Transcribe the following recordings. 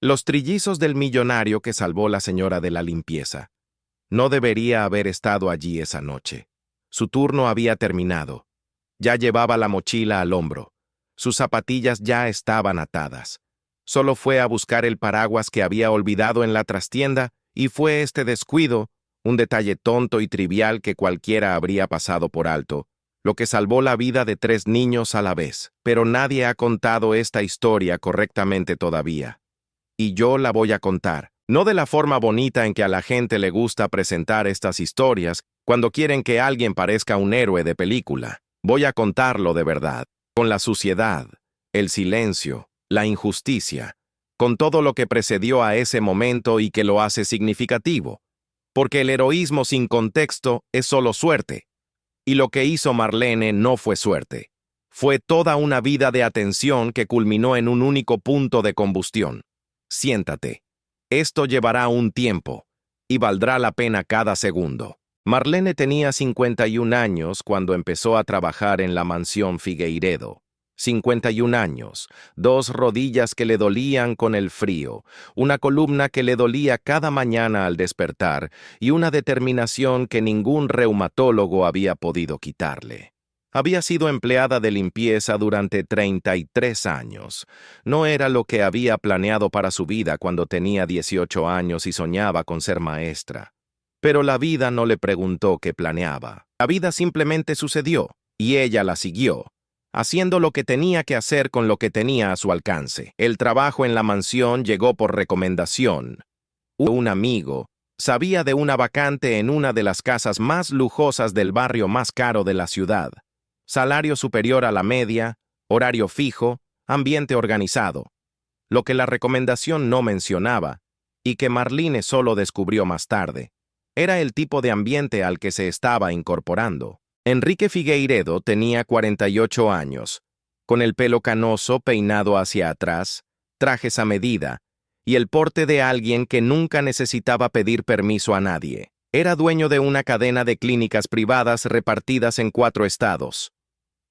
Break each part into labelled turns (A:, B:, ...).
A: Los trillizos del millonario que salvó la señora de la limpieza. No debería haber estado allí esa noche. Su turno había terminado. Ya llevaba la mochila al hombro. Sus zapatillas ya estaban atadas. Solo fue a buscar el paraguas que había olvidado en la trastienda y fue este descuido, un detalle tonto y trivial que cualquiera habría pasado por alto, lo que salvó la vida de 3 niños a la vez. Pero nadie ha contado esta historia correctamente todavía. Y yo la voy a contar. No de la forma bonita en que a la gente le gusta presentar estas historias cuando quieren que alguien parezca un héroe de película. Voy a contarlo de verdad, con la suciedad, el silencio, la injusticia, con todo lo que precedió a ese momento y que lo hace significativo. Porque el heroísmo sin contexto es solo suerte. Y lo que hizo Marlene no fue suerte. Fue toda una vida de atención que culminó en un único punto de combustión. Siéntate. Esto llevará un tiempo, y valdrá la pena cada segundo. Marlene tenía 51 años cuando empezó a trabajar en la mansión Figueiredo. 51 años, 2 rodillas que le dolían con el frío, una columna que le dolía cada mañana al despertar y una determinación que ningún reumatólogo había podido quitarle. Había sido empleada de limpieza durante 33 años. No era lo que había planeado para su vida cuando tenía 18 años y soñaba con ser maestra. Pero la vida no le preguntó qué planeaba. La vida simplemente sucedió, y ella la siguió, haciendo lo que tenía que hacer con lo que tenía a su alcance. El trabajo en la mansión llegó por recomendación. Un amigo sabía de una vacante en una de las casas más lujosas del barrio más caro de la ciudad. Salario superior a la media, horario fijo, ambiente organizado. Lo que la recomendación no mencionaba, y que Marlene solo descubrió más tarde, era el tipo de ambiente al que se estaba incorporando. Enrique Figueiredo tenía 48 años, con el pelo canoso peinado hacia atrás, trajes a medida, y el porte de alguien que nunca necesitaba pedir permiso a nadie. Era dueño de una cadena de clínicas privadas repartidas en 4 estados.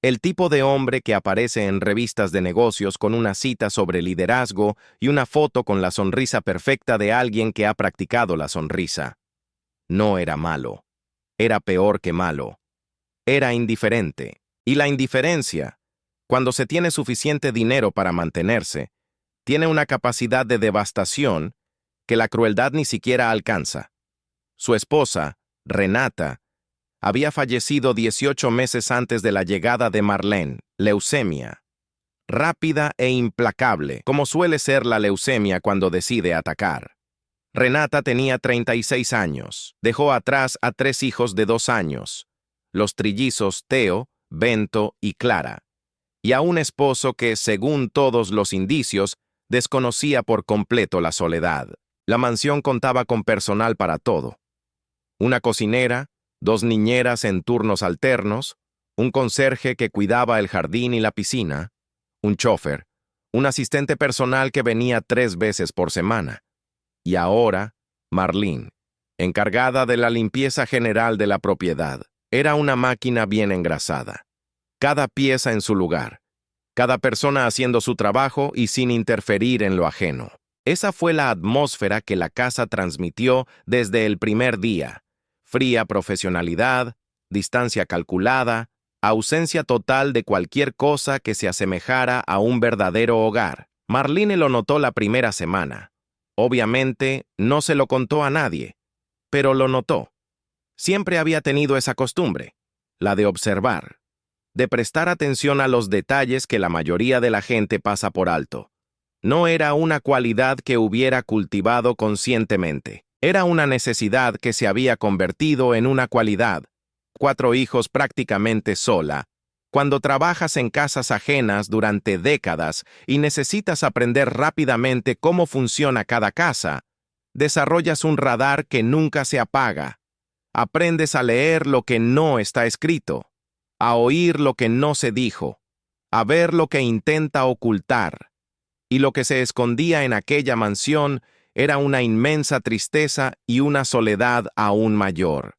A: El tipo de hombre que aparece en revistas de negocios con una cita sobre liderazgo y una foto con la sonrisa perfecta de alguien que ha practicado la sonrisa. No era malo. Era peor que malo. Era indiferente. Y la indiferencia, cuando se tiene suficiente dinero para mantenerse, tiene una capacidad de devastación que la crueldad ni siquiera alcanza. Su esposa, Renata, había fallecido 18 meses antes de la llegada de Marlene, leucemia. Rápida e implacable, como suele ser la leucemia cuando decide atacar. Renata tenía 36 años. Dejó atrás a 3 hijos de 2 años, los trillizos Teo, Bento y Clara, y a un esposo que, según todos los indicios, desconocía por completo la soledad. La mansión contaba con personal para todo. Una cocinera, 2 niñeras en turnos alternos, un conserje que cuidaba el jardín y la piscina, un chofer, un asistente personal que venía 3 veces por semana. Y ahora, Marlene, encargada de la limpieza general de la propiedad, era una máquina bien engrasada. Cada pieza en su lugar, cada persona haciendo su trabajo y sin interferir en lo ajeno. Esa fue la atmósfera que la casa transmitió desde el primer día. Fría profesionalidad, distancia calculada, ausencia total de cualquier cosa que se asemejara a un verdadero hogar. Marlene lo notó la primera semana. Obviamente, no se lo contó a nadie, pero lo notó. Siempre había tenido esa costumbre, la de observar, de prestar atención a los detalles que la mayoría de la gente pasa por alto. No era una cualidad que hubiera cultivado conscientemente. Era una necesidad que se había convertido en una cualidad. 4 hijos prácticamente sola. Cuando trabajas en casas ajenas durante décadas y necesitas aprender rápidamente cómo funciona cada casa, desarrollas un radar que nunca se apaga. Aprendes a leer lo que no está escrito, a oír lo que no se dijo, a ver lo que intenta ocultar. Y lo que se escondía en aquella mansión era una inmensa tristeza y una soledad aún mayor.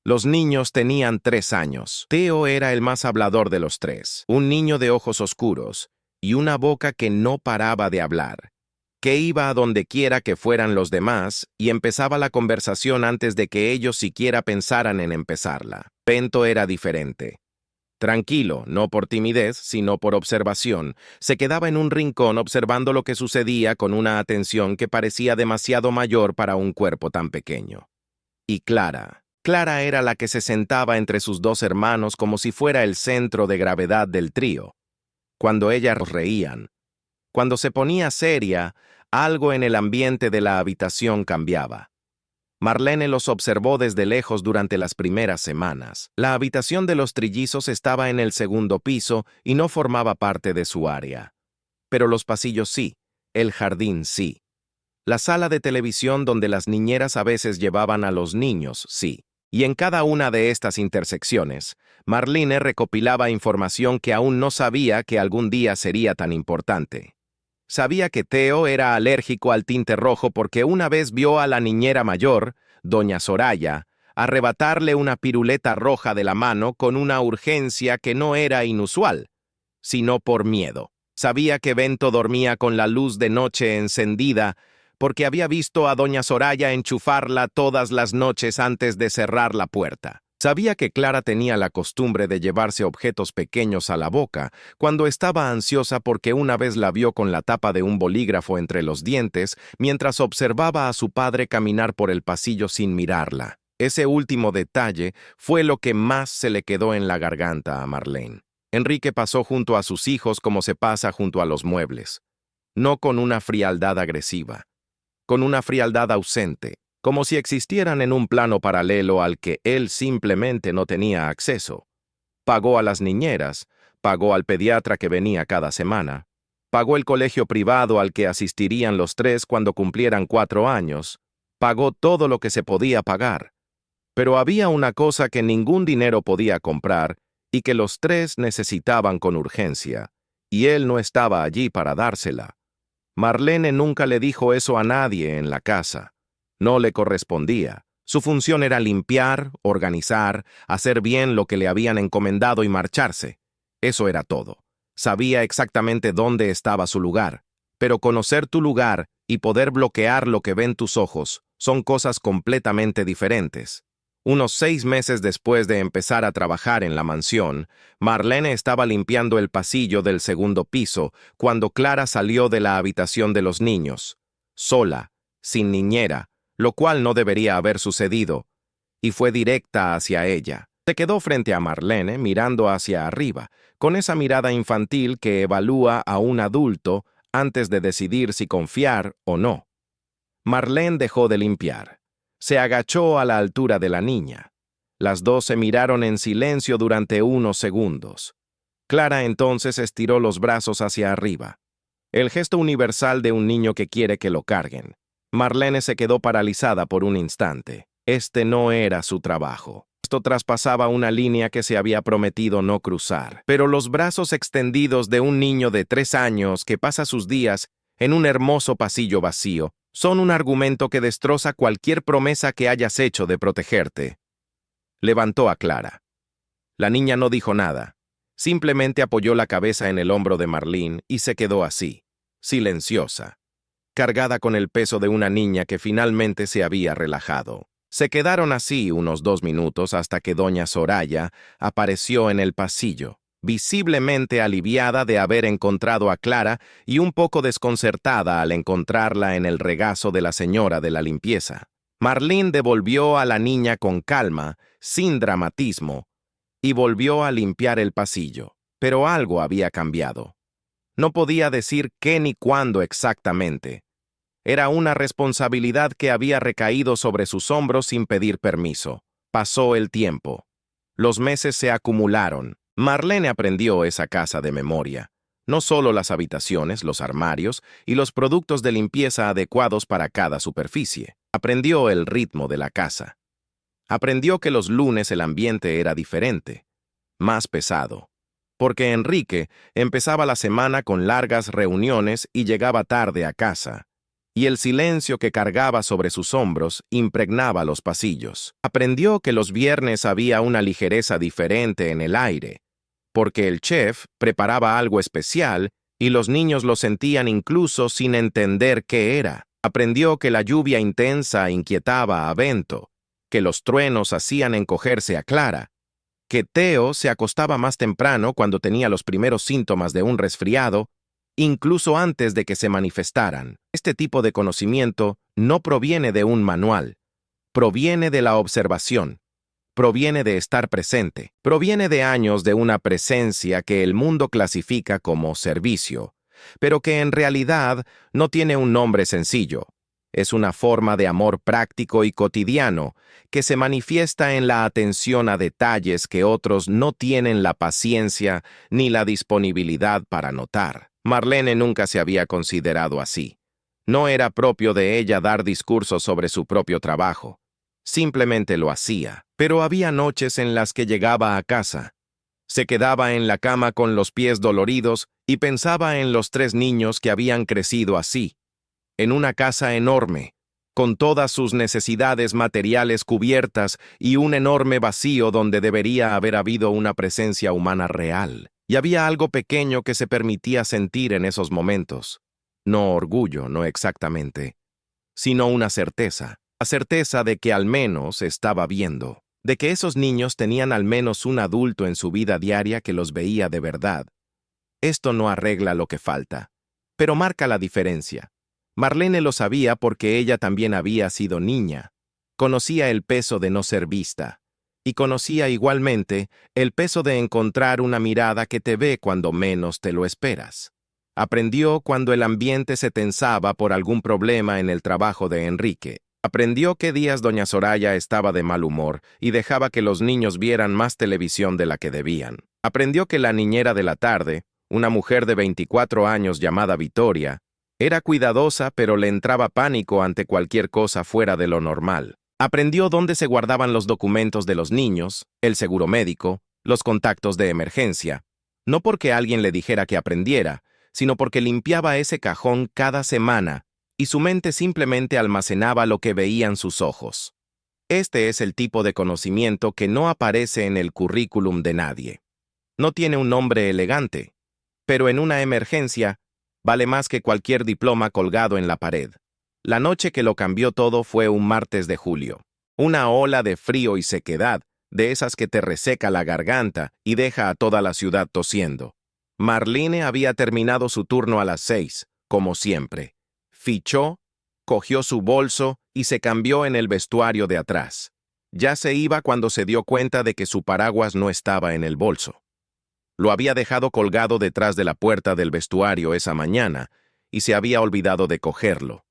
A: Los niños tenían 3 años. Teo era el más hablador de los 3, un niño de ojos oscuros y una boca que no paraba de hablar. que iba a donde quiera que fueran los demás y empezaba la conversación antes de que ellos siquiera pensaran en empezarla. Bento era diferente. Tranquilo, no por timidez, sino por observación, se quedaba en un rincón observando lo que sucedía con una atención que parecía demasiado mayor para un cuerpo tan pequeño. Y Clara era la que se sentaba entre sus dos hermanos como si fuera el centro de gravedad del trío. Cuando ellas reían, cuando se ponía seria, algo en el ambiente de la habitación cambiaba. Marlene los observó desde lejos durante las primeras semanas. La habitación de los trillizos estaba en el segundo piso y no formaba parte de su área. Pero los pasillos sí, el jardín sí. La sala de televisión donde las niñeras a veces llevaban a los niños sí. Y en cada una de estas intersecciones, Marlene recopilaba información que aún no sabía que algún día sería tan importante. Sabía que Theo era alérgico al tinte rojo porque una vez vio a la niñera mayor, doña Soraya, arrebatarle una piruleta roja de la mano con una urgencia que no era inusual, sino por miedo. Sabía que Bento dormía con la luz de noche encendida porque había visto a doña Soraya enchufarla todas las noches antes de cerrar la puerta. Sabía que Clara tenía la costumbre de llevarse objetos pequeños a la boca cuando estaba ansiosa porque una vez la vio con la tapa de un bolígrafo entre los dientes mientras observaba a su padre caminar por el pasillo sin mirarla. Ese último detalle fue lo que más se le quedó en la garganta a Marlene. Enrique pasó junto a sus hijos como se pasa junto a los muebles, no con una frialdad agresiva, con una frialdad ausente, como si existieran en un plano paralelo al que él simplemente no tenía acceso. Pagó a las niñeras, pagó al pediatra que venía cada semana, pagó el colegio privado al que asistirían los tres cuando cumplieran 4 años, pagó todo lo que se podía pagar. Pero había una cosa que ningún dinero podía comprar y que los tres necesitaban con urgencia, y él no estaba allí para dársela. Marlene nunca le dijo eso a nadie en la casa. No le correspondía. Su función era limpiar, organizar, hacer bien lo que le habían encomendado y marcharse. Eso era todo. Sabía exactamente dónde estaba su lugar. Pero conocer tu lugar y poder bloquear lo que ven tus ojos son cosas completamente diferentes. Unos 6 meses después de empezar a trabajar en la mansión, Marlene estaba limpiando el pasillo del segundo piso cuando Clara salió de la habitación de los niños, sola, sin niñera, lo cual no debería haber sucedido, y fue directa hacia ella. Se quedó frente a Marlene mirando hacia arriba, con esa mirada infantil que evalúa a un adulto antes de decidir si confiar o no. Marlene dejó de limpiar. Se agachó a la altura de la niña. Las dos se miraron en silencio durante unos segundos. Clara entonces estiró los brazos hacia arriba. El gesto universal de un niño que quiere que lo carguen. Marlene se quedó paralizada por un instante. Este no era su trabajo. Esto traspasaba una línea que se había prometido no cruzar. Pero los brazos extendidos de un niño de 3 años que pasa sus días en un hermoso pasillo vacío son un argumento que destroza cualquier promesa que hayas hecho de protegerte. Levantó a Clara. La niña no dijo nada. Simplemente apoyó la cabeza en el hombro de Marlene y se quedó así, silenciosa, cargada con el peso de una niña que finalmente se había relajado. Se quedaron así unos 2 minutos hasta que doña Soraya apareció en el pasillo, visiblemente aliviada de haber encontrado a Clara y un poco desconcertada al encontrarla en el regazo de la señora de la limpieza. Marlene devolvió a la niña con calma, sin dramatismo, y volvió a limpiar el pasillo. Pero algo había cambiado. No podía decir qué ni cuándo exactamente. Era una responsabilidad que había recaído sobre sus hombros sin pedir permiso. Pasó el tiempo. Los meses se acumularon. Marlene aprendió esa casa de memoria. No solo las habitaciones, los armarios y los productos de limpieza adecuados para cada superficie. Aprendió el ritmo de la casa. Aprendió que los lunes el ambiente era diferente, más pesado. Porque Enrique empezaba la semana con largas reuniones y llegaba tarde a casa. Y el silencio que cargaba sobre sus hombros impregnaba los pasillos. Aprendió que los viernes había una ligereza diferente en el aire, porque el chef preparaba algo especial y los niños lo sentían incluso sin entender qué era. Aprendió que la lluvia intensa inquietaba a Bento, que los truenos hacían encogerse a Clara, que Theo se acostaba más temprano cuando tenía los primeros síntomas de un resfriado, incluso antes de que se manifestaran. Este tipo de conocimiento no proviene de un manual, proviene de la observación, proviene de estar presente, proviene de años de una presencia que el mundo clasifica como servicio, pero que en realidad no tiene un nombre sencillo. Es una forma de amor práctico y cotidiano que se manifiesta en la atención a detalles que otros no tienen la paciencia ni la disponibilidad para notar. Marlene nunca se había considerado así. No era propio de ella dar discursos sobre su propio trabajo. Simplemente lo hacía. Pero había noches en las que llegaba a casa. Se quedaba en la cama con los pies doloridos y pensaba en los 3 niños que habían crecido así, en una casa enorme, con todas sus necesidades materiales cubiertas y un enorme vacío donde debería haber habido una presencia humana real. Y había algo pequeño que se permitía sentir en esos momentos. No orgullo, no exactamente, sino una certeza. La certeza de que al menos estaba viendo, de que esos niños tenían al menos un adulto en su vida diaria que los veía de verdad. Esto no arregla lo que falta, pero marca la diferencia. Marlene lo sabía porque ella también había sido niña. Conocía el peso de no ser vista, y conocía igualmente el peso de encontrar una mirada que te ve cuando menos te lo esperas. Aprendió cuando el ambiente se tensaba por algún problema en el trabajo de Enrique. Aprendió qué días doña Soraya estaba de mal humor y dejaba que los niños vieran más televisión de la que debían. Aprendió que la niñera de la tarde, una mujer de 24 años llamada Victoria, era cuidadosa pero le entraba pánico ante cualquier cosa fuera de lo normal. Aprendió dónde se guardaban los documentos de los niños, el seguro médico, los contactos de emergencia. No porque alguien le dijera que aprendiera, sino porque limpiaba ese cajón cada semana y su mente simplemente almacenaba lo que veían sus ojos. Este es el tipo de conocimiento que no aparece en el currículum de nadie. No tiene un nombre elegante, pero en una emergencia vale más que cualquier diploma colgado en la pared. La noche que lo cambió todo fue un martes de julio. Una ola de frío y sequedad, de esas que te reseca la garganta y deja a toda la ciudad tosiendo. Marlene había terminado su turno a las 6, como siempre. Fichó, cogió su bolso y se cambió en el vestuario de atrás. Ya se iba cuando se dio cuenta de que su paraguas no estaba en el bolso. Lo había dejado colgado detrás de la puerta del vestuario esa mañana y se había olvidado de cogerlo.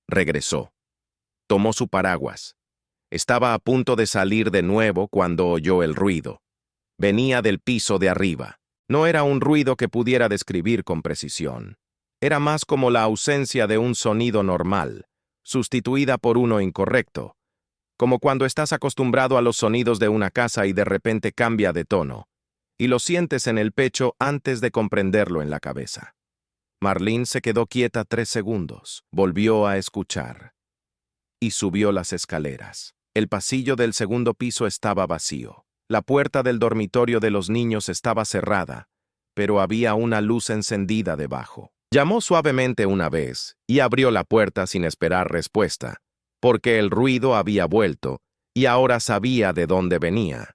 A: Regresó. Tomó su paraguas. Estaba a punto de salir de nuevo cuando oyó el ruido. Venía del piso de arriba. No era un ruido que pudiera describir con precisión. Era más como la ausencia de un sonido normal, sustituida por uno incorrecto, como cuando estás acostumbrado a los sonidos de una casa y de repente cambia de tono, y lo sientes en el pecho antes de comprenderlo en la cabeza. Marlene se quedó quieta 3 segundos, volvió a escuchar, y subió las escaleras. El pasillo del segundo piso estaba vacío. La puerta del dormitorio de los niños estaba cerrada, pero había una luz encendida debajo. Llamó suavemente una vez y abrió la puerta sin esperar respuesta, porque el ruido había vuelto y ahora sabía de dónde venía.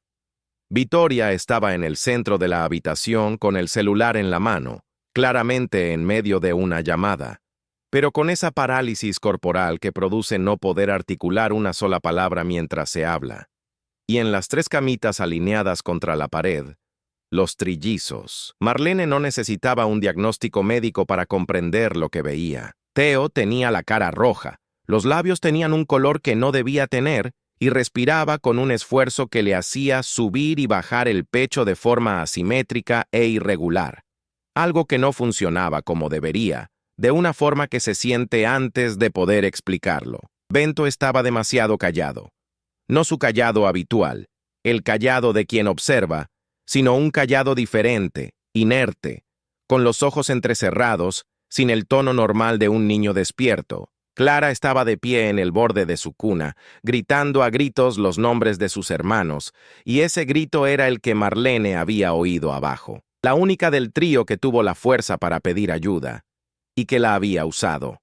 A: Victoria estaba en el centro de la habitación con el celular en la mano, claramente en medio de una llamada, pero con esa parálisis corporal que produce no poder articular una sola palabra mientras se habla. Y en las 3 camitas alineadas contra la pared, los trillizos. Marlene no necesitaba un diagnóstico médico para comprender lo que veía. Theo tenía la cara roja, los labios tenían un color que no debía tener y respiraba con un esfuerzo que le hacía subir y bajar el pecho de forma asimétrica e irregular. Algo que no funcionaba como debería, de una forma que se siente antes de poder explicarlo. Bento estaba demasiado callado. No su callado habitual, el callado de quien observa, sino un callado diferente, inerte, con los ojos entrecerrados, sin el tono normal de un niño despierto. Clara estaba de pie en el borde de su cuna, gritando a gritos los nombres de sus hermanos, y ese grito era el que Marlene había oído abajo. la única del trío que tuvo la fuerza para pedir ayuda, y que la había usado.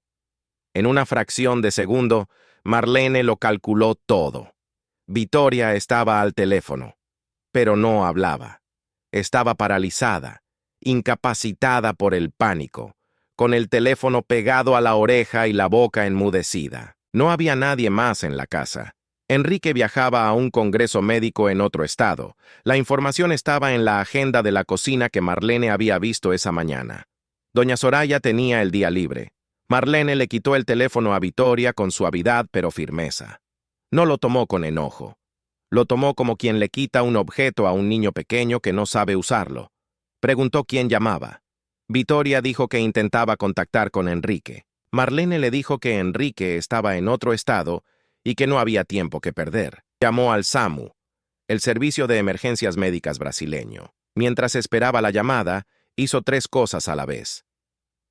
A: En una fracción de segundo, Marlene lo calculó todo. Vittoria estaba al teléfono, pero no hablaba. Estaba paralizada, incapacitada por el pánico, con el teléfono pegado a la oreja y la boca enmudecida. No había nadie más en la casa. Enrique viajaba a un congreso médico en otro estado. La información estaba en la agenda de la cocina que Marlene había visto esa mañana. Doña Soraya tenía el día libre. Marlene le quitó el teléfono a Vittoria con suavidad pero firmeza. No lo tomó con enojo. Lo tomó como quien le quita un objeto a un niño pequeño que no sabe usarlo. Preguntó quién llamaba. Vittoria dijo que intentaba contactar con Enrique. Marlene le dijo que Enrique estaba en otro estado y que no había tiempo que perder. Llamó al SAMU, el Servicio de Emergencias Médicas brasileño. Mientras esperaba la llamada, hizo 3 cosas a la vez.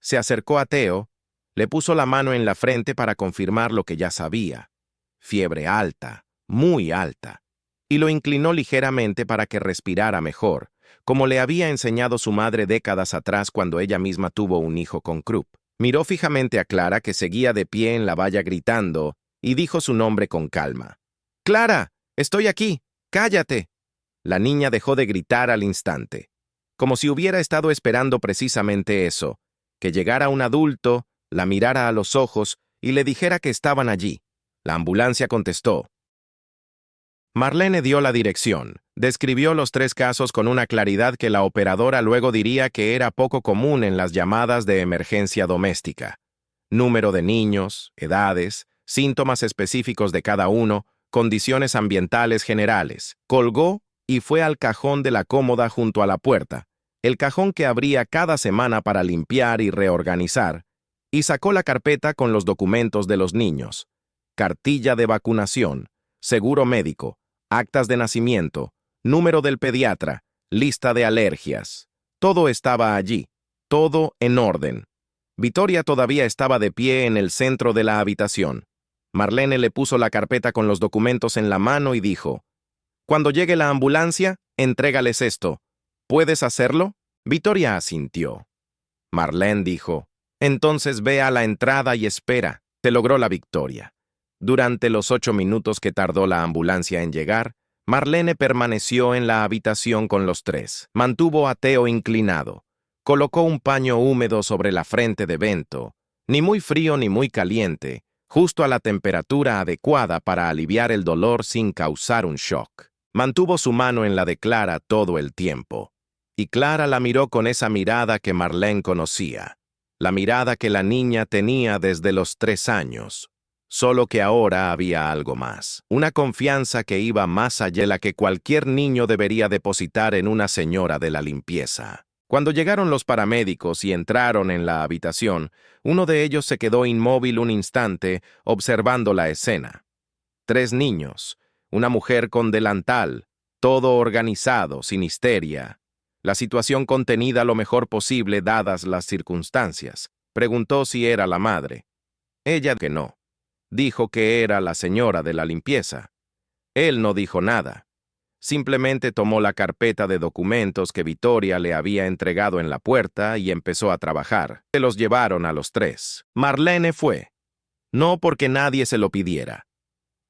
A: Se acercó a Teo, le puso la mano en la frente para confirmar lo que ya sabía. Fiebre alta, muy alta. Y lo inclinó ligeramente para que respirara mejor, como le había enseñado su madre décadas atrás cuando ella misma tuvo un hijo con Krupp. Miró fijamente a Clara, que seguía de pie en la valla gritando, y dijo su nombre con calma. «Clara, estoy aquí, cállate». La niña dejó de gritar al instante, como si hubiera estado esperando precisamente eso, que llegara un adulto, la mirara a los ojos y le dijera que estaban allí. La ambulancia contestó. Marlene dio la dirección, describió los 3 casos con una claridad que la operadora luego diría que era poco común en las llamadas de emergencia doméstica. Número de niños, edades, síntomas específicos de cada uno, condiciones ambientales generales. Colgó y fue al cajón de la cómoda junto a la puerta, el cajón que abría cada semana para limpiar y reorganizar, y sacó la carpeta con los documentos de los niños. Cartilla de vacunación, seguro médico, actas de nacimiento, número del pediatra, lista de alergias. Todo estaba allí, todo en orden. Vittoria todavía estaba de pie en el centro de la habitación. Marlene le puso la carpeta con los documentos en la mano y dijo, «Cuando llegue la ambulancia, entrégales esto. ¿Puedes hacerlo?» Vittoria asintió. Marlene dijo, «Entonces ve a la entrada y espera». Se logró la victoria. Durante los 8 minutos que tardó la ambulancia en llegar, Marlene permaneció en la habitación con los 3. Mantuvo a Teo inclinado. Colocó un paño húmedo sobre la frente de Bento, ni muy frío ni muy caliente, justo a la temperatura adecuada para aliviar el dolor sin causar un shock. Mantuvo su mano en la de Clara todo el tiempo. Y Clara la miró con esa mirada que Marlene conocía. La mirada que la niña tenía desde los 3 años. Solo que ahora había algo más. Una confianza que iba más allá de la que cualquier niño debería depositar en una señora de la limpieza. Cuando llegaron los paramédicos y entraron en la habitación, uno de ellos se quedó inmóvil un instante observando la escena. 3 niños, una mujer con delantal, todo organizado, sin histeria. La situación contenida lo mejor posible dadas las circunstancias. Preguntó si era la madre. Ella que no. Dijo que era la señora de la limpieza. Él no dijo nada. Simplemente tomó la carpeta de documentos que Vittoria le había entregado en la puerta y empezó a trabajar. Se los llevaron a los 3. Marlene fue. No porque nadie se lo pidiera.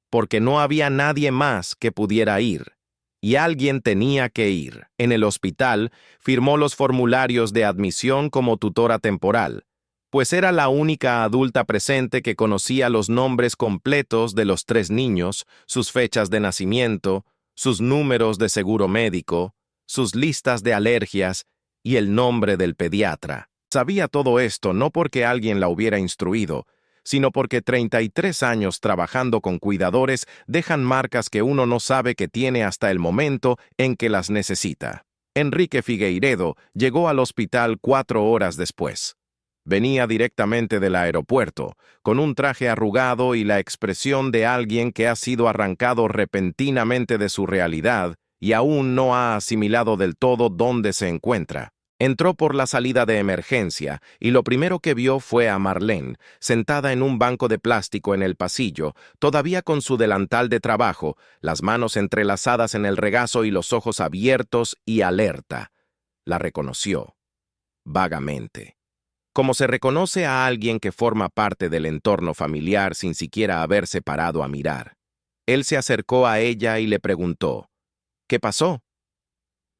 A: Porque no había nadie más que pudiera ir. Y alguien tenía que ir. En el hospital, firmó los formularios de admisión como tutora temporal, pues era la única adulta presente que conocía los nombres completos de los 3 niños, sus fechas de nacimiento, sus números de seguro médico, sus listas de alergias y el nombre del pediatra. Sabía todo esto no porque alguien la hubiera instruido, sino porque 33 años trabajando con cuidadores dejan marcas que uno no sabe que tiene hasta el momento en que las necesita. Enrique Figueiredo llegó al hospital 4 horas después. Venía directamente del aeropuerto, con un traje arrugado y la expresión de alguien que ha sido arrancado repentinamente de su realidad y aún no ha asimilado del todo dónde se encuentra. Entró por la salida de emergencia y lo primero que vio fue a Marlene, sentada en un banco de plástico en el pasillo, todavía con su delantal de trabajo, las manos entrelazadas en el regazo y los ojos abiertos y alerta. La reconoció, vagamente. Como se reconoce a alguien que forma parte del entorno familiar sin siquiera haberse parado a mirar. Él se acercó a ella y le preguntó, ¿qué pasó?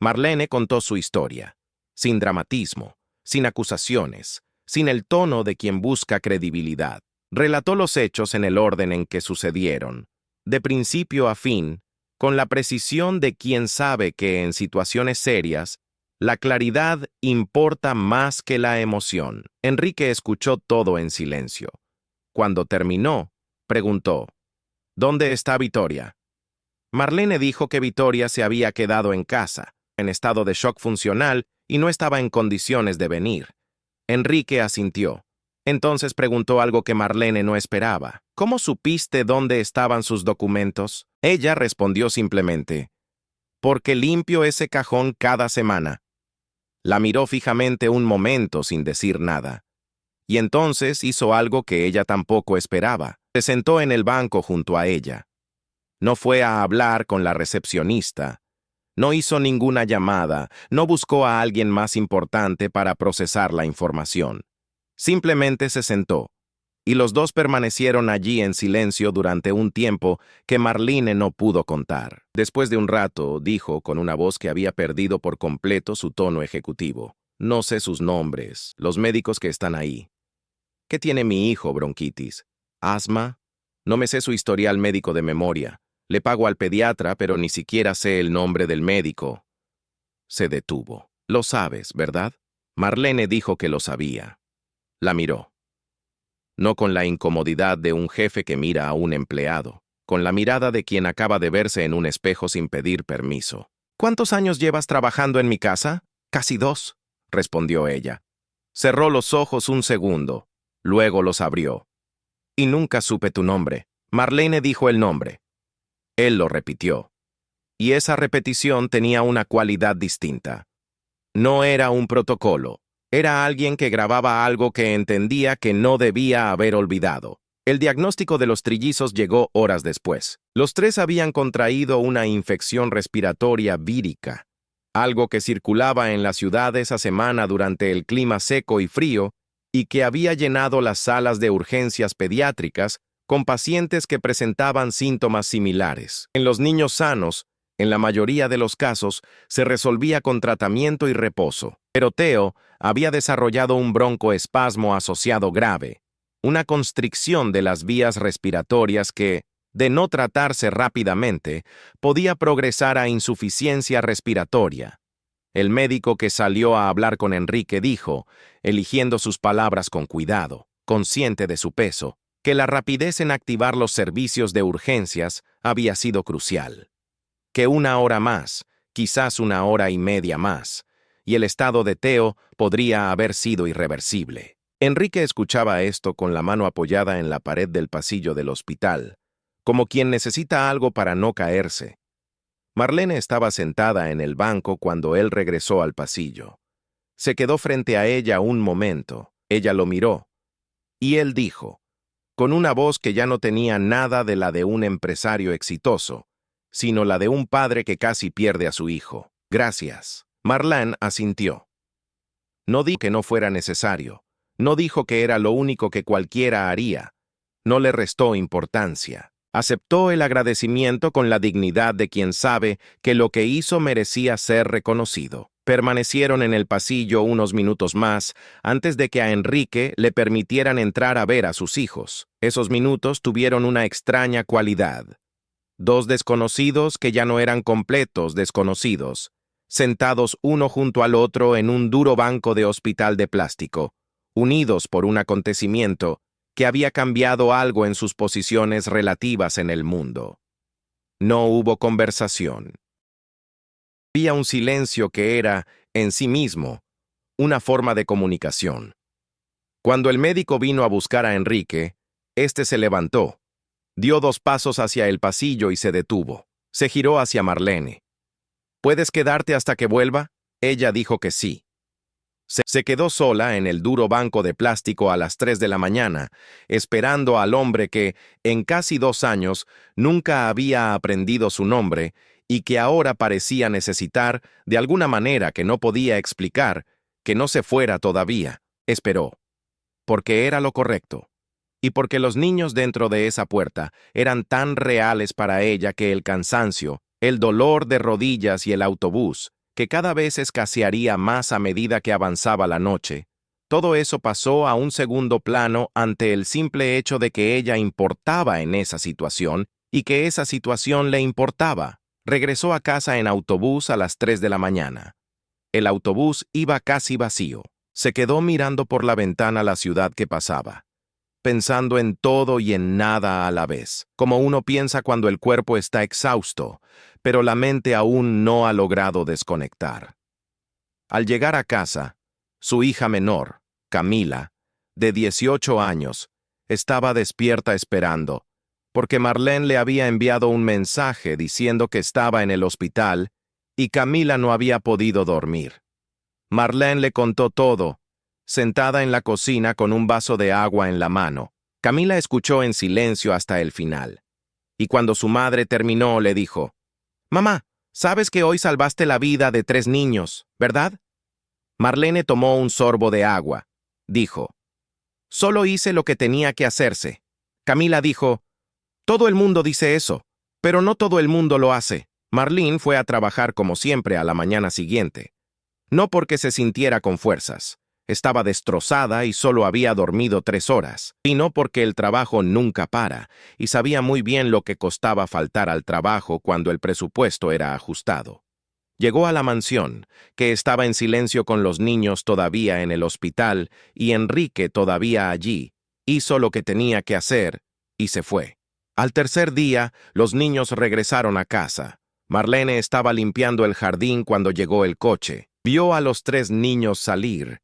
A: Marlene contó su historia, sin dramatismo, sin acusaciones, sin el tono de quien busca credibilidad. Relató los hechos en el orden en que sucedieron, de principio a fin, con la precisión de quien sabe que en situaciones serias, la claridad importa más que la emoción. Enrique escuchó todo en silencio. Cuando terminó, preguntó, ¿dónde está Victoria? Marlene dijo que Victoria se había quedado en casa, en estado de shock funcional, y no estaba en condiciones de venir. Enrique asintió. Entonces preguntó algo que Marlene no esperaba. ¿Cómo supiste dónde estaban sus documentos? Ella respondió simplemente, porque limpio ese cajón cada semana. La miró fijamente un momento sin decir nada. Y entonces hizo algo que ella tampoco esperaba. Se sentó en el banco junto a ella. No fue a hablar con la recepcionista. No hizo ninguna llamada, no buscó a alguien más importante para procesar la información. Simplemente se sentó, y los dos permanecieron allí en silencio durante un tiempo que Marlene no pudo contar. Después de un rato, dijo con una voz que había perdido por completo su tono ejecutivo. No sé sus nombres, los médicos que están ahí. ¿Qué tiene mi hijo, bronquitis? ¿Asma? No me sé su historial médico de memoria. Le pago al pediatra, pero ni siquiera sé el nombre del médico. Se detuvo. Lo sabes, ¿verdad? Marlene dijo que lo sabía. La miró. No con la incomodidad de un jefe que mira a un empleado, con la mirada de quien acaba de verse en un espejo sin pedir permiso. ¿Cuántos años llevas trabajando en mi casa? Casi 2, respondió ella. Cerró los ojos un segundo, luego los abrió. Y nunca supe tu nombre. Marlene dijo el nombre. Él lo repitió. Y esa repetición tenía una cualidad distinta. No era un protocolo. Era alguien que grababa algo que entendía que no debía haber olvidado. El diagnóstico de los trillizos llegó horas después. Los 3 habían contraído una infección respiratoria vírica, algo que circulaba en la ciudad esa semana durante el clima seco y frío y que había llenado las salas de urgencias pediátricas con pacientes que presentaban síntomas similares. En los niños sanos, en la mayoría de los casos, se resolvía con tratamiento y reposo. Pero Theo había desarrollado un broncoespasmo asociado grave, una constricción de las vías respiratorias que, de no tratarse rápidamente, podía progresar a insuficiencia respiratoria. El médico que salió a hablar con Enrique dijo, eligiendo sus palabras con cuidado, consciente de su peso, que la rapidez en activar los servicios de urgencias había sido crucial. Que 1 hora más, quizás 1 hora y media más, y el estado de Theo podría haber sido irreversible. Enrique escuchaba esto con la mano apoyada en la pared del pasillo del hospital, como quien necesita algo para no caerse. Marlene estaba sentada en el banco cuando él regresó al pasillo. Se quedó frente a ella un momento, ella lo miró, y él dijo, con una voz que ya no tenía nada de la de un empresario exitoso, sino la de un padre que casi pierde a su hijo. Gracias. Marlene asintió. No dijo que no fuera necesario. No dijo que era lo único que cualquiera haría. No le restó importancia. Aceptó el agradecimiento con la dignidad de quien sabe que lo que hizo merecía ser reconocido. Permanecieron en el pasillo unos minutos más antes de que a Enrique le permitieran entrar a ver a sus hijos. Esos minutos tuvieron una extraña cualidad. 2 desconocidos que ya no eran completos desconocidos, sentados uno junto al otro en un duro banco de hospital de plástico, unidos por un acontecimiento que había cambiado algo en sus posiciones relativas en el mundo. No hubo conversación. Había un silencio que era, en sí mismo, una forma de comunicación. Cuando el médico vino a buscar a Enrique, éste se levantó, dio 2 pasos hacia el pasillo y se detuvo. Se giró hacia Marlene. ¿Puedes quedarte hasta que vuelva? Ella dijo que sí. Se quedó sola en el duro banco de plástico a las 3 de la mañana, esperando al hombre que, en casi 2 años, nunca había aprendido su nombre y que ahora parecía necesitar, de alguna manera que no podía explicar, que no se fuera todavía. Esperó. Porque era lo correcto. Y porque los niños dentro de esa puerta eran tan reales para ella que el cansancio, el dolor de rodillas y el autobús, que cada vez escasearía más a medida que avanzaba la noche, todo eso pasó a un segundo plano ante el simple hecho de que ella importaba en esa situación y que esa situación le importaba. Regresó a casa en autobús a las 3 de la mañana. El autobús iba casi vacío. Se quedó mirando por la ventana la ciudad que pasaba, pensando en todo y en nada a la vez, como uno piensa cuando el cuerpo está exhausto, pero la mente aún no ha logrado desconectar. Al llegar a casa, su hija menor, Camila, de 18 años, estaba despierta esperando, porque Marlene le había enviado un mensaje diciendo que estaba en el hospital y Camila no había podido dormir. Marlene le contó todo, sentada en la cocina con un vaso de agua en la mano. Camila escuchó en silencio hasta el final. Y cuando su madre terminó, le dijo: «Mamá, sabes que hoy salvaste la vida de 3 niños, ¿verdad?» Marlene tomó un sorbo de agua. Dijo: «Solo hice lo que tenía que hacerse». Camila dijo: «Todo el mundo dice eso, pero no todo el mundo lo hace». Marlene fue a trabajar como siempre a la mañana siguiente. No porque se sintiera con fuerzas. Estaba destrozada y solo había dormido 3 horas, sino porque el trabajo nunca para, y sabía muy bien lo que costaba faltar al trabajo cuando el presupuesto era ajustado. Llegó a la mansión, que estaba en silencio con los niños todavía en el hospital y Enrique todavía allí. Hizo lo que tenía que hacer y se fue. Al tercer día, los niños regresaron a casa. Marlene estaba limpiando el jardín cuando llegó el coche. Vio a los 3 niños salir.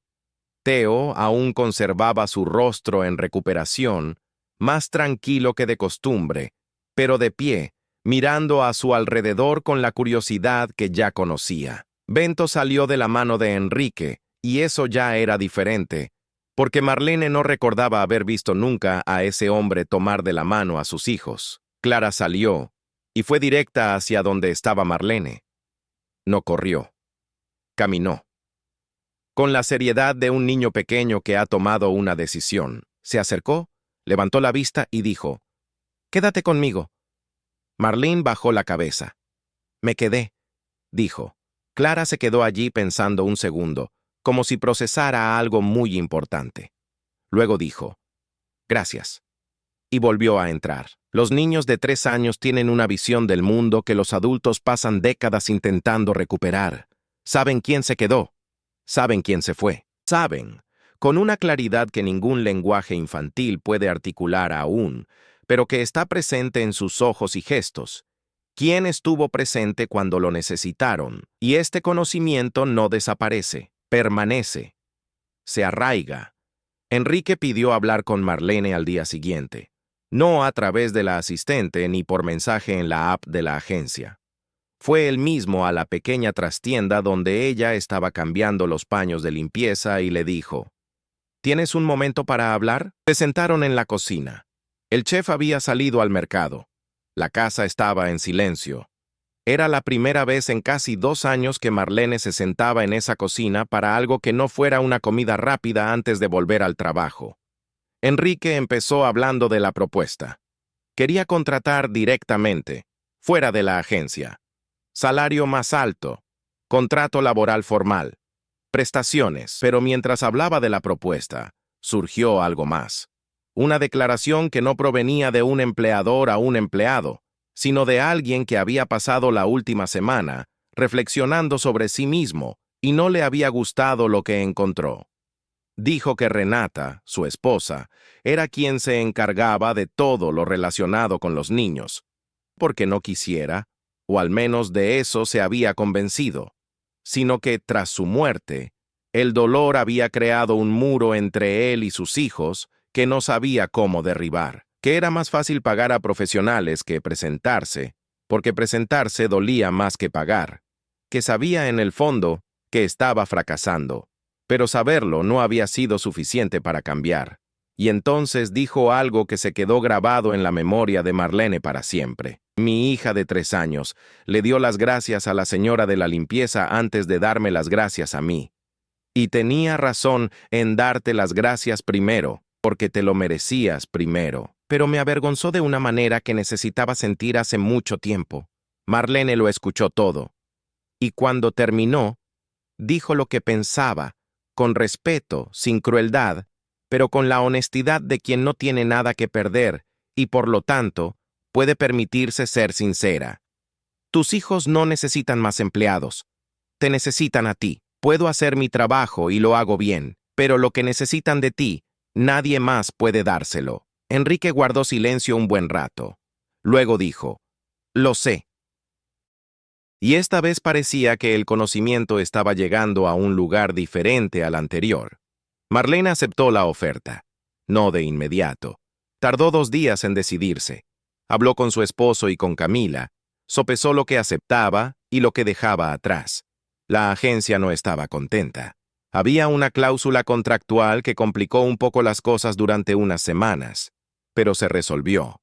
A: Theo aún conservaba su rostro en recuperación, más tranquilo que de costumbre, pero de pie, mirando a su alrededor con la curiosidad que ya conocía. Bento salió de la mano de Enrique, y eso ya era diferente, porque Marlene no recordaba haber visto nunca a ese hombre tomar de la mano a sus hijos. Clara salió, y fue directa hacia donde estaba Marlene. No corrió. Caminó. Con la seriedad de un niño pequeño que ha tomado una decisión, se acercó, levantó la vista y dijo: «Quédate conmigo». Marlene bajó la cabeza. «Me quedé», dijo. Clara se quedó allí pensando un segundo, como si procesara algo muy importante. Luego dijo: «Gracias». Y volvió a entrar. Los niños de 3 años tienen una visión del mundo que los adultos pasan décadas intentando recuperar. Saben quién se quedó. Saben quién se fue. Saben, con una claridad que ningún lenguaje infantil puede articular aún, pero que está presente en sus ojos y gestos, quién estuvo presente cuando lo necesitaron, y este conocimiento no desaparece, permanece, se arraiga. Enrique pidió hablar con Marlene al día siguiente, no a través de la asistente ni por mensaje en la app de la agencia. Fue él mismo a la pequeña trastienda donde ella estaba cambiando los paños de limpieza y le dijo: «¿Tienes un momento para hablar?». Se sentaron en la cocina. El chef había salido al mercado. La casa estaba en silencio. Era la primera vez en casi 2 años que Marlene se sentaba en esa cocina para algo que no fuera una comida rápida antes de volver al trabajo. Enrique empezó hablando de la propuesta. Quería contratar directamente, fuera de la agencia. Salario más alto, contrato laboral formal, prestaciones, pero mientras hablaba de la propuesta, surgió algo más. Una declaración que no provenía de un empleador a un empleado, sino de alguien que había pasado la última semana reflexionando sobre sí mismo y no le había gustado lo que encontró. Dijo que Renata, su esposa, era quien se encargaba de todo lo relacionado con los niños, porque no quisiera, o al menos de eso se había convencido, sino que tras su muerte, el dolor había creado un muro entre él y sus hijos que no sabía cómo derribar, que era más fácil pagar a profesionales que presentarse, porque presentarse dolía más que pagar, que sabía en el fondo que estaba fracasando, pero saberlo no había sido suficiente para cambiar. Y entonces dijo algo que se quedó grabado en la memoria de Marlene para siempre. Mi hija de 3 años le dio las gracias a la señora de la limpieza antes de darme las gracias a mí. Y tenía razón en darte las gracias primero, porque te lo merecías primero. Pero me avergonzó de una manera que necesitaba sentir hace mucho tiempo. Marlene lo escuchó todo. Y cuando terminó, dijo lo que pensaba, con respeto, sin crueldad, pero con la honestidad de quien no tiene nada que perder y por lo tanto puede permitirse ser sincera. Tus hijos no necesitan más empleados. Te necesitan a ti. Puedo hacer mi trabajo y lo hago bien, pero lo que necesitan de ti, nadie más puede dárselo. Enrique guardó silencio un buen rato. Luego dijo, lo sé. Y esta vez parecía que el conocimiento estaba llegando a un lugar diferente al anterior. Marlene aceptó la oferta. No de inmediato. Tardó 2 días en decidirse. Habló con su esposo y con Camila. Sopesó lo que aceptaba y lo que dejaba atrás. La agencia no estaba contenta. Había una cláusula contractual que complicó un poco las cosas durante unas semanas, pero se resolvió.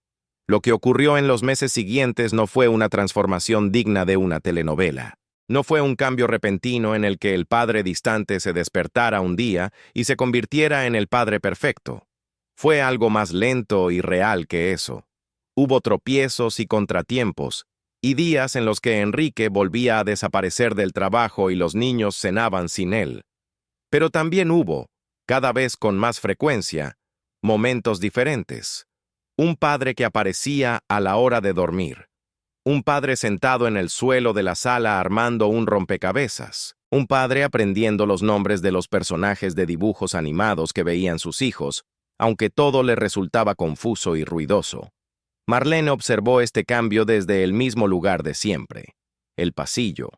A: Lo que ocurrió en los meses siguientes no fue una transformación digna de una telenovela. No fue un cambio repentino en el que el padre distante se despertara un día y se convirtiera en el padre perfecto. Fue algo más lento y real que eso. Hubo tropiezos y contratiempos, y días en los que Enrique volvía a desaparecer del trabajo y los niños cenaban sin él. Pero también hubo, cada vez con más frecuencia, momentos diferentes. Un padre que aparecía a la hora de dormir. Un padre sentado en el suelo de la sala armando un rompecabezas. Un padre aprendiendo los nombres de los personajes de dibujos animados que veían sus hijos, aunque todo le resultaba confuso y ruidoso. Marlene observó este cambio desde el mismo lugar de siempre. El pasillo,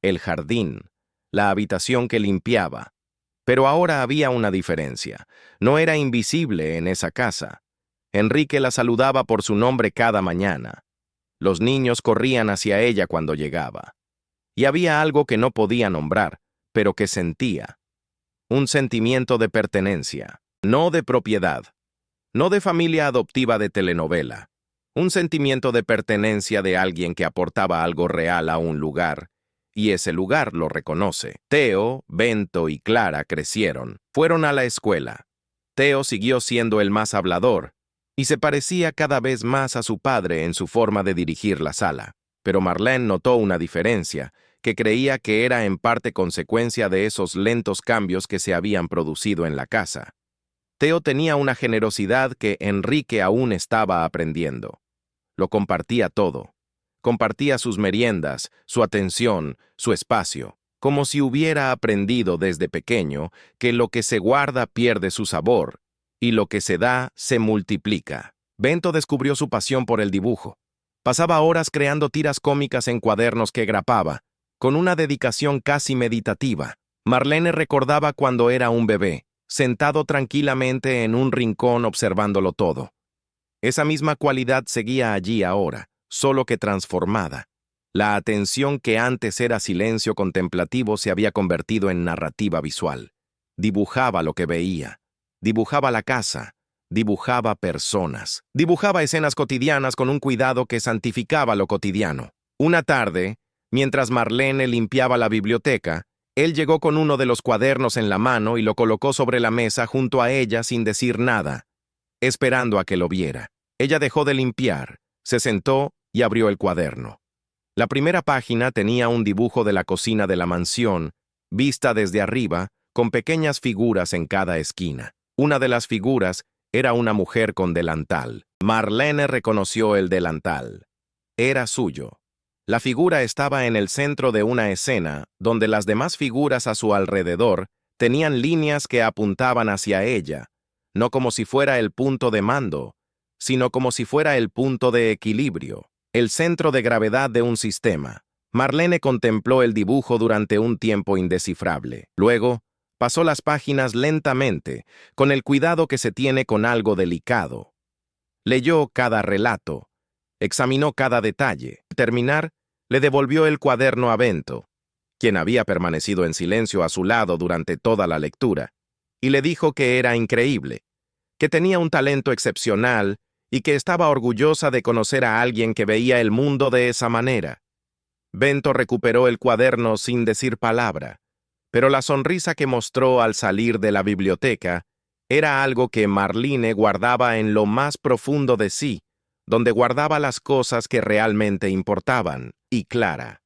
A: el jardín, la habitación que limpiaba. Pero ahora había una diferencia. No era invisible en esa casa. Enrique la saludaba por su nombre cada mañana. Los niños corrían hacia ella cuando llegaba. Y había algo que no podía nombrar, pero que sentía. Un sentimiento de pertenencia, no de propiedad, no de familia adoptiva de telenovela. Un sentimiento de pertenencia de alguien que aportaba algo real a un lugar, y ese lugar lo reconoce. Teo, Bento y Clara crecieron, fueron a la escuela. Teo siguió siendo el más hablador, y se parecía cada vez más a su padre en su forma de dirigir la sala. Pero Marlene notó una diferencia, que creía que era en parte consecuencia de esos lentos cambios que se habían producido en la casa. Teo tenía una generosidad que Enrique aún estaba aprendiendo. Lo compartía todo. Compartía sus meriendas, su atención, su espacio, como si hubiera aprendido desde pequeño que lo que se guarda pierde su sabor, y lo que se da se multiplica. Bento descubrió su pasión por el dibujo. Pasaba horas creando tiras cómicas en cuadernos que grapaba, con una dedicación casi meditativa. Marlene recordaba cuando era un bebé, sentado tranquilamente en un rincón observándolo todo. Esa misma cualidad seguía allí ahora, solo que transformada. La atención que antes era silencio contemplativo se había convertido en narrativa visual. Dibujaba lo que veía. Dibujaba la casa, dibujaba personas, dibujaba escenas cotidianas con un cuidado que santificaba lo cotidiano. Una tarde, mientras Marlene limpiaba la biblioteca, él llegó con uno de los cuadernos en la mano y lo colocó sobre la mesa junto a ella sin decir nada, esperando a que lo viera. Ella dejó de limpiar, se sentó y abrió el cuaderno. La primera página tenía un dibujo de la cocina de la mansión, vista desde arriba, con pequeñas figuras en cada esquina. Una de las figuras era una mujer con delantal. Marlene reconoció el delantal. Era suyo. La figura estaba en el centro de una escena, donde las demás figuras a su alrededor tenían líneas que apuntaban hacia ella, no como si fuera el punto de mando, sino como si fuera el punto de equilibrio, el centro de gravedad de un sistema. Marlene contempló el dibujo durante un tiempo indescifrable. Luego, pasó las páginas lentamente, con el cuidado que se tiene con algo delicado. Leyó cada relato, examinó cada detalle. Al terminar, le devolvió el cuaderno a Bento, quien había permanecido en silencio a su lado durante toda la lectura, y le dijo que era increíble, que tenía un talento excepcional y que estaba orgullosa de conocer a alguien que veía el mundo de esa manera. Bento recuperó el cuaderno sin decir palabra, pero la sonrisa que mostró al salir de la biblioteca era algo que Marlene guardaba en lo más profundo de sí, donde guardaba las cosas que realmente importaban. Y Clara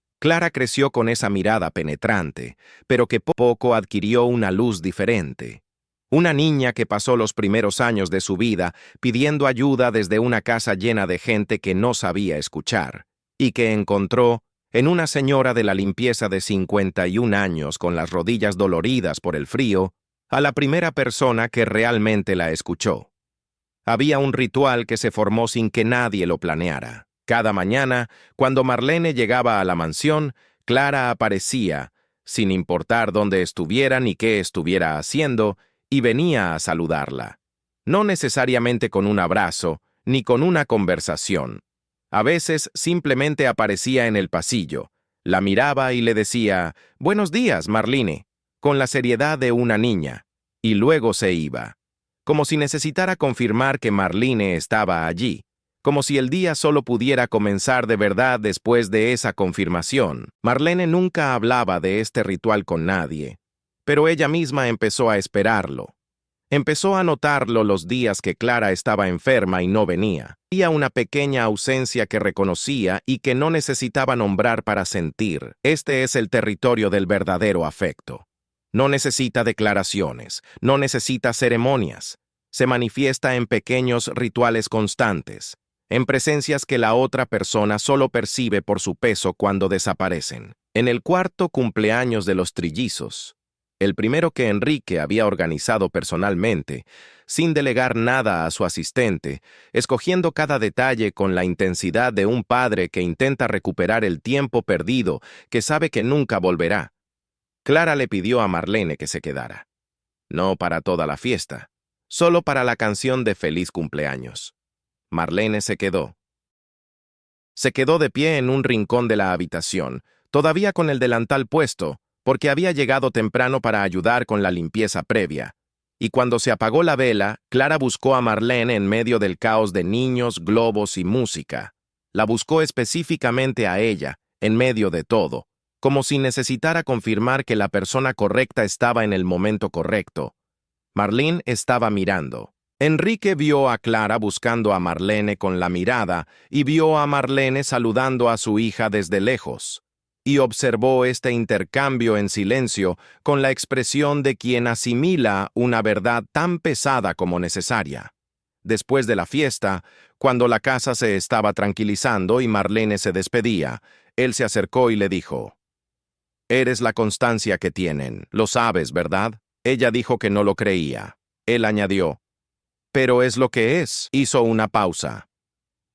A: creció con esa mirada penetrante, pero que poco adquirió una luz diferente. Una niña que pasó los primeros años de su vida pidiendo ayuda desde una casa llena de gente que no sabía escuchar, y que encontró en una señora de la limpieza de 51 años con las rodillas doloridas por el frío, a la primera persona que realmente la escuchó. Había un ritual que se formó sin que nadie lo planeara. Cada mañana, cuando Marlene llegaba a la mansión, Clara aparecía, sin importar dónde estuviera ni qué estuviera haciendo, y venía a saludarla. No necesariamente con un abrazo, ni con una conversación. A veces simplemente aparecía en el pasillo, la miraba y le decía, «Buenos días, Marlene», con la seriedad de una niña, y luego se iba, como si necesitara confirmar que Marlene estaba allí, como si el día solo pudiera comenzar de verdad después de esa confirmación. Marlene nunca hablaba de este ritual con nadie, pero ella misma empezó a esperarlo. Empezó a notarlo los días que Clara estaba enferma y no venía. Había una pequeña ausencia que reconocía y que no necesitaba nombrar para sentir. Este es el territorio del verdadero afecto. No necesita declaraciones, no necesita ceremonias. Se manifiesta en pequeños rituales constantes, en presencias que la otra persona solo percibe por su peso cuando desaparecen. En el cuarto cumpleaños de los trillizos, el primero que Enrique había organizado personalmente, sin delegar nada a su asistente, escogiendo cada detalle con la intensidad de un padre que intenta recuperar el tiempo perdido que sabe que nunca volverá, Clara le pidió a Marlene que se quedara. No para toda la fiesta, solo para la canción de feliz cumpleaños. Marlene se quedó. Se quedó de pie en un rincón de la habitación, todavía con el delantal puesto, porque había llegado temprano para ayudar con la limpieza previa. Y cuando se apagó la vela, Clara buscó a Marlene en medio del caos de niños, globos y música. La buscó específicamente a ella, en medio de todo, como si necesitara confirmar que la persona correcta estaba en el momento correcto. Marlene estaba mirando. Enrique vio a Clara buscando a Marlene con la mirada y vio a Marlene saludando a su hija desde lejos. Y observó este intercambio en silencio con la expresión de quien asimila una verdad tan pesada como necesaria. Después de la fiesta, cuando la casa se estaba tranquilizando y Marlene se despedía, él se acercó y le dijo, «Eres la constancia que tienen, lo sabes, ¿verdad?». Ella dijo que no lo creía. Él añadió, «Pero es lo que es». Hizo una pausa.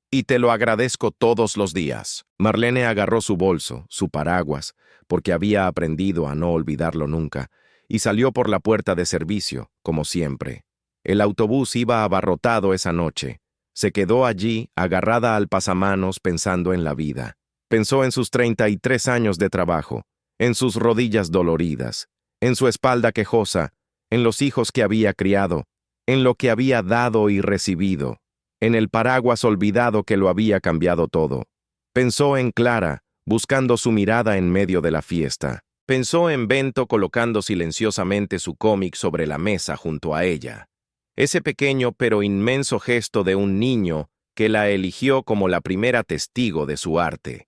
A: «Y te lo agradezco todos los días». Marlene agarró su bolso, su paraguas, porque había aprendido a no olvidarlo nunca, y salió por la puerta de servicio, como siempre. El autobús iba abarrotado esa noche. Se quedó allí, agarrada al pasamanos, pensando en la vida. Pensó en sus 33 años de trabajo, en sus rodillas doloridas, en su espalda quejosa, en los hijos que había criado, en lo que había dado y recibido, en el paraguas olvidado que lo había cambiado todo. Pensó en Clara, buscando su mirada en medio de la fiesta. Pensó en Bento colocando silenciosamente su cómic sobre la mesa junto a ella. Ese pequeño pero inmenso gesto de un niño que la eligió como la primera testigo de su arte.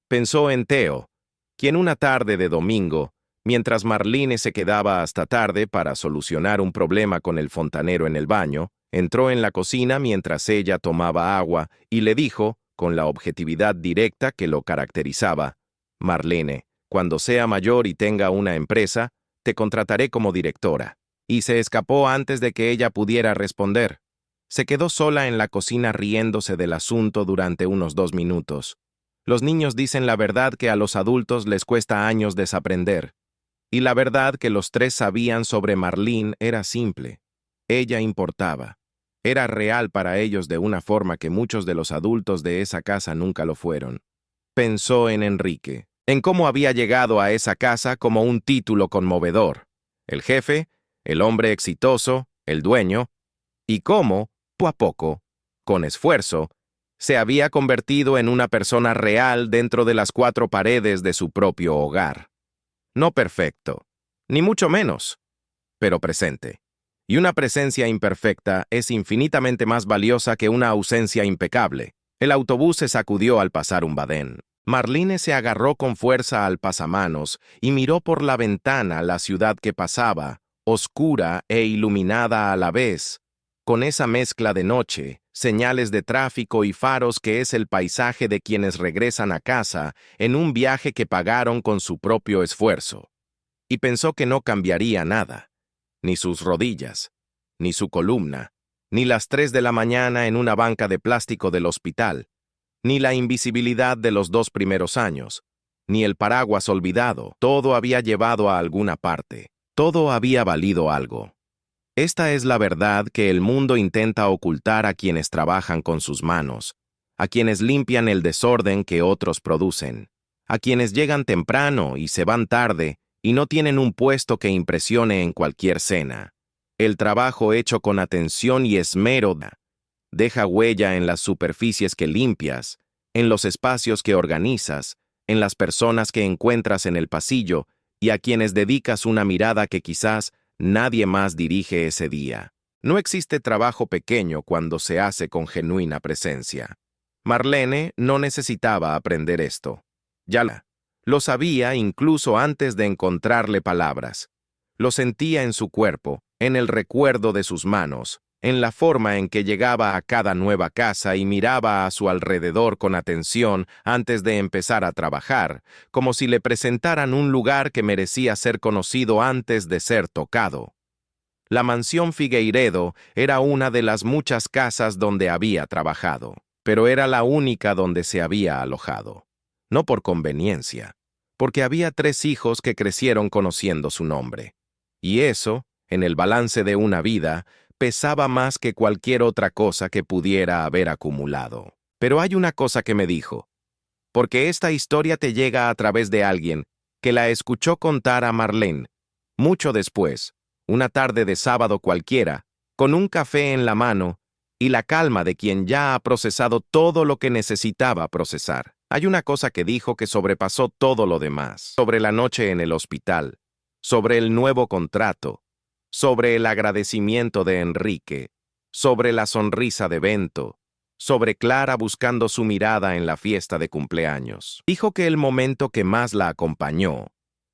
A: Pensó en Theo, quien una tarde de domingo, mientras Marlene se quedaba hasta tarde para solucionar un problema con el fontanero en el baño, entró en la cocina mientras ella tomaba agua y le dijo, con la objetividad directa que lo caracterizaba, «Marlene, cuando sea mayor y tenga una empresa, te contrataré como directora». Y se escapó antes de que ella pudiera responder. Se quedó sola en la cocina riéndose del asunto durante unos 2 minutos. Los niños dicen la verdad que a los adultos les cuesta años desaprender. Y la verdad que los tres sabían sobre Marlene era simple. Ella importaba. Era real para ellos de una forma que muchos de los adultos de esa casa nunca lo fueron. Pensó en Enrique, en cómo había llegado a esa casa como un título conmovedor. El jefe, el hombre exitoso, el dueño, y cómo, poco a poco, con esfuerzo, se había convertido en una persona real dentro de las cuatro paredes de su propio hogar. No perfecto, ni mucho menos, pero presente. Y una presencia imperfecta es infinitamente más valiosa que una ausencia impecable. El autobús se sacudió al pasar un badén. Marlene se agarró con fuerza al pasamanos y miró por la ventana la ciudad que pasaba, oscura e iluminada a la vez, con esa mezcla de noche, señales de tráfico y faros que es el paisaje de quienes regresan a casa en un viaje que pagaron con su propio esfuerzo. Y pensó que no cambiaría nada, ni sus rodillas, ni su columna, ni las 3 de la mañana en una banca de plástico del hospital, ni la invisibilidad de los 2 primeros años, ni el paraguas olvidado. Todo había llevado a alguna parte. Todo había valido algo. Esta es la verdad que el mundo intenta ocultar a quienes trabajan con sus manos, a quienes limpian el desorden que otros producen, a quienes llegan temprano y se van tarde y no tienen un puesto que impresione en cualquier cena. El trabajo hecho con atención y esmero deja huella en las superficies que limpias, en los espacios que organizas, en las personas que encuentras en el pasillo y a quienes dedicas una mirada que quizás nadie más dirige ese día. No existe trabajo pequeño cuando se hace con genuina presencia. Marlene no necesitaba aprender esto. Lo sabía incluso antes de encontrarle palabras. Lo sentía en su cuerpo, en el recuerdo de sus manos, en la forma en que llegaba a cada nueva casa y miraba a su alrededor con atención antes de empezar a trabajar, como si le presentaran un lugar que merecía ser conocido antes de ser tocado. La mansión Figueiredo era una de las muchas casas donde había trabajado, pero era la única donde se había alojado. No por conveniencia, porque había 3 hijos que crecieron conociendo su nombre. Y eso, en el balance de una vida, pesaba más que cualquier otra cosa que pudiera haber acumulado. Pero hay una cosa que me dijo, porque esta historia te llega a través de alguien que la escuchó contar a Marlene, mucho después, una tarde de sábado cualquiera, con un café en la mano y la calma de quien ya ha procesado todo lo que necesitaba procesar. Hay una cosa que dijo que sobrepasó todo lo demás, sobre la noche en el hospital, sobre el nuevo contrato, sobre el agradecimiento de Enrique, sobre la sonrisa de Bento, sobre Clara buscando su mirada en la fiesta de cumpleaños. Dijo que el momento que más la acompañó,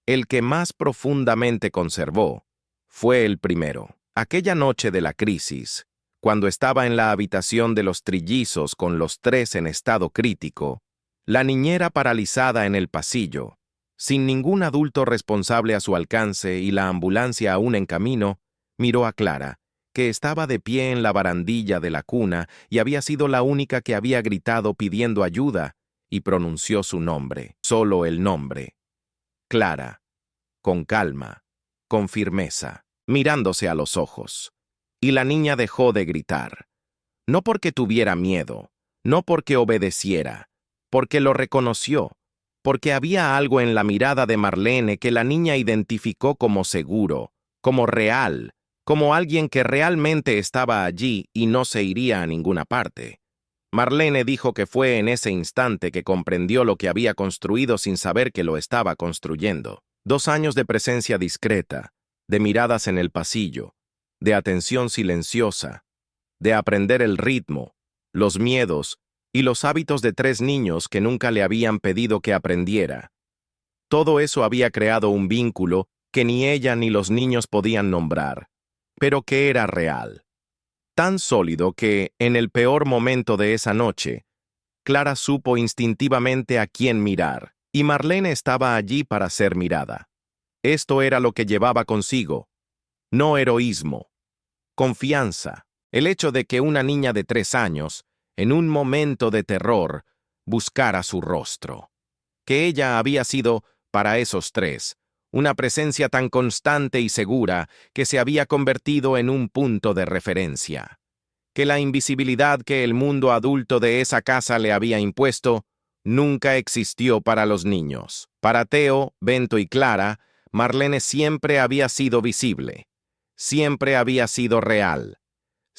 A: el que más profundamente conservó, fue el primero. Aquella noche de la crisis, cuando estaba en la habitación de los trillizos con los 3 en estado crítico, la niñera paralizada en el pasillo, sin ningún adulto responsable a su alcance y la ambulancia aún en camino, miró a Clara, que estaba de pie en la barandilla de la cuna y había sido la única que había gritado pidiendo ayuda, y pronunció su nombre, solo el nombre. Clara, con calma, con firmeza, mirándose a los ojos. Y la niña dejó de gritar. No porque tuviera miedo, no porque obedeciera, porque lo reconoció, porque había algo en la mirada de Marlene que la niña identificó como seguro, como real, como alguien que realmente estaba allí y no se iría a ninguna parte. Marlene dijo que fue en ese instante que comprendió lo que había construido sin saber que lo estaba construyendo. 2 años de presencia discreta, de miradas en el pasillo, de atención silenciosa, de aprender el ritmo, los miedos y los hábitos de 3 niños que nunca le habían pedido que aprendiera. Todo eso había creado un vínculo que ni ella ni los niños podían nombrar, pero que era real. Tan sólido que, en el peor momento de esa noche, Clara supo instintivamente a quién mirar, y Marlene estaba allí para ser mirada. Esto era lo que llevaba consigo, no heroísmo, confianza, el hecho de que una niña de 3 años, en un momento de terror, buscara su rostro. Que ella había sido, para esos 3, una presencia tan constante y segura que se había convertido en un punto de referencia. Que la invisibilidad que el mundo adulto de esa casa le había impuesto nunca existió para los niños. Para Teo, Bento y Clara, Marlene siempre había sido visible, siempre había sido real,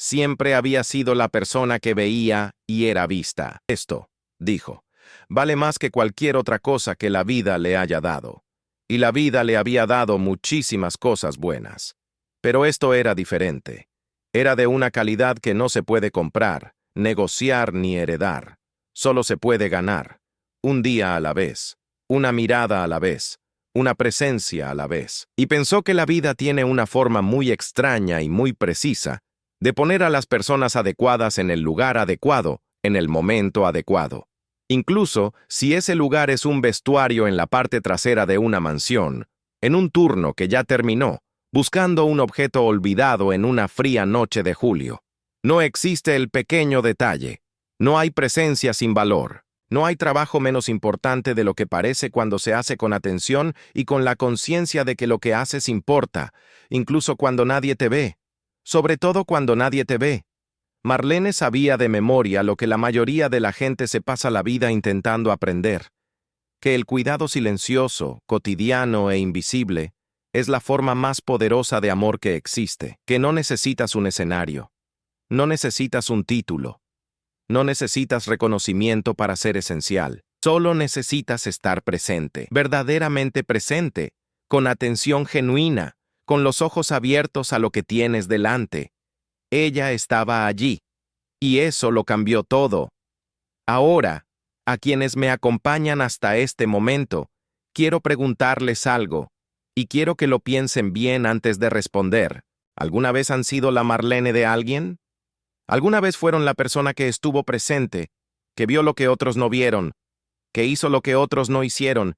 A: Siempre había sido la persona que veía y era vista. Esto, dijo, vale más que cualquier otra cosa que la vida le haya dado. Y la vida le había dado muchísimas cosas buenas. Pero esto era diferente. Era de una calidad que no se puede comprar, negociar ni heredar. Solo se puede ganar. Un día a la vez, una mirada a la vez, una presencia a la vez. Y pensó que la vida tiene una forma muy extraña y muy precisa de poner a las personas adecuadas en el lugar adecuado, en el momento adecuado. Incluso si ese lugar es un vestuario en la parte trasera de una mansión, en un turno que ya terminó, buscando un objeto olvidado en una fría noche de julio. No existe el pequeño detalle. No hay presencia sin valor. No hay trabajo menos importante de lo que parece cuando se hace con atención y con la conciencia de que lo que haces importa, incluso cuando nadie te ve. Sobre todo cuando nadie te ve. Marlene sabía de memoria lo que la mayoría de la gente se pasa la vida intentando aprender, que el cuidado silencioso, cotidiano e invisible es la forma más poderosa de amor que existe, que no necesitas un escenario, no necesitas un título, no necesitas reconocimiento para ser esencial, solo necesitas estar presente, verdaderamente presente, con atención genuina, con los ojos abiertos a lo que tienes delante. Ella estaba allí, y eso lo cambió todo. Ahora, a quienes me acompañan hasta este momento, quiero preguntarles algo, y quiero que lo piensen bien antes de responder. ¿Alguna vez han sido la Marlene de alguien? ¿Alguna vez fueron la persona que estuvo presente, que vio lo que otros no vieron, que hizo lo que otros no hicieron,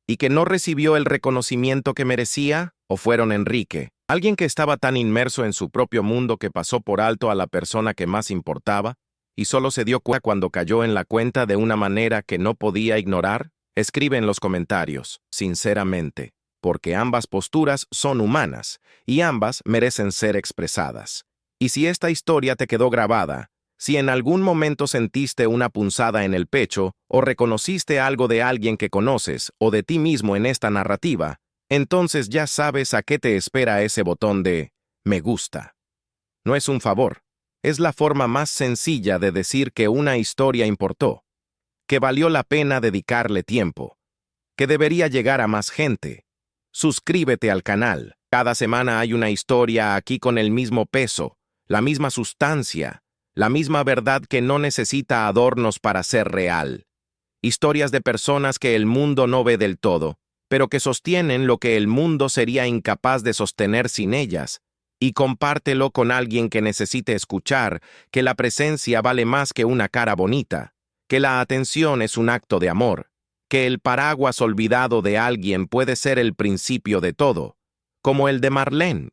A: y que no recibió el reconocimiento que merecía? ¿O fueron Enrique, alguien que estaba tan inmerso en su propio mundo que pasó por alto a la persona que más importaba, y solo se dio cuenta cuando cayó en la cuenta de una manera que no podía ignorar? Escribe en los comentarios, sinceramente, porque ambas posturas son humanas, y ambas merecen ser expresadas. Y si esta historia te quedó grabada, si en algún momento sentiste una punzada en el pecho, o reconociste algo de alguien que conoces, o de ti mismo en esta narrativa, entonces ya sabes a qué te espera ese botón de me gusta. No es un favor, es la forma más sencilla de decir que una historia importó, que valió la pena dedicarle tiempo, que debería llegar a más gente. Suscríbete al canal. Cada semana hay una historia aquí con el mismo peso, la misma sustancia, la misma verdad que no necesita adornos para ser real. Historias de personas que el mundo no ve del todo, pero que sostienen lo que el mundo sería incapaz de sostener sin ellas. Y compártelo con alguien que necesite escuchar que la presencia vale más que una cara bonita, que la atención es un acto de amor, que el paraguas olvidado de alguien puede ser el principio de todo, como el de Marlene.